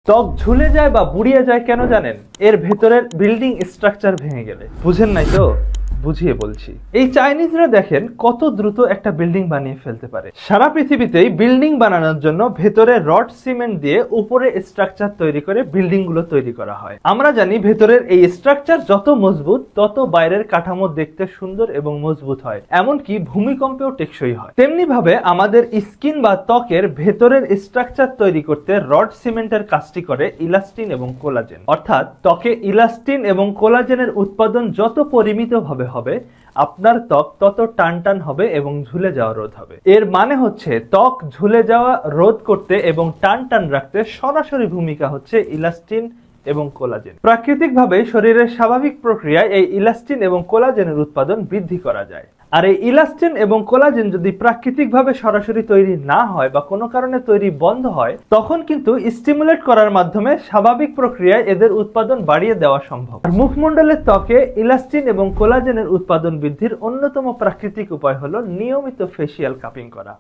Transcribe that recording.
ত্বক ঝুলে যায় বা বুড়িয়ে যায় কেন জানেন? এর ভেতরের বিল্ডিং স্ট্রাকচার ভেঙে গেলে। বুঝেন নাই তো? বুঝিয়ে বলছি। এই চাইনিজরা দেখেন কত দ্রুত একটা বিল্ডিং বানিয়ে ফেলতে পারে। সারা পৃথিবীতেই বিল্ডিং বানানোর জন্য ভেতরে রড সিমেন্ট দিয়ে উপরে স্ট্রাকচার তৈরি করে বিল্ডিং গুলো তৈরি করা হয়। আমরা জানি ভেতরের এই স্ট্রাকচার যত মজবুত তত বাইরের কাঠামো দেখতে সুন্দর এবং মজবুত হয়, এমনকি ভূমিকম্পেও টেকসই হয়। তেমনি ভাবে আমাদের স্কিন বা ত্বকের ভেতরের স্ট্রাকচার তৈরি করতে রড সিমেন্টের কাজটি করে ইলাস্টিন এবং কোলাজেন। অর্থাৎ ত্বকে ইলাস্টিন এবং কোলাজেনের উৎপাদন যত পরিমিতভাবে হবে আপনার ত্বক তত টানটান হবে এবং ঝুলে যাওয়া রোধ হবে। এর মানে হচ্ছে ত্বক ঝুলে যাওয়া রোধ করতে এবং টান রাখতে সরাসরি ভূমিকা হচ্ছে ইলাস্টিন এবং কোলাজেন। প্রাকৃতিকভাবে শরীরের স্বাভাবিক প্রক্রিয়ায় এই ইলাস্টিন এবং কোলাজেনের উৎপাদন বৃদ্ধি করা যায়। আর এই ইলাস্টিন এবং কোলাজেন যদি প্রাকৃতিকভাবে সরাসরি তৈরি না হয় বা কোনো কারণে তৈরি বন্ধ হয়, তখন কিন্তু স্টিমুলেট করার মাধ্যমে স্বাভাবিক প্রক্রিয়ায় এদের উৎপাদন বাড়িয়ে দেওয়া সম্ভব। আর মুখমণ্ডলের ত্বকে ইলাস্টিন এবং কোলাজেনের উৎপাদন বৃদ্ধির অন্যতম প্রাকৃতিক উপায় হলো নিয়মিত ফেসিয়াল কাপিং করা।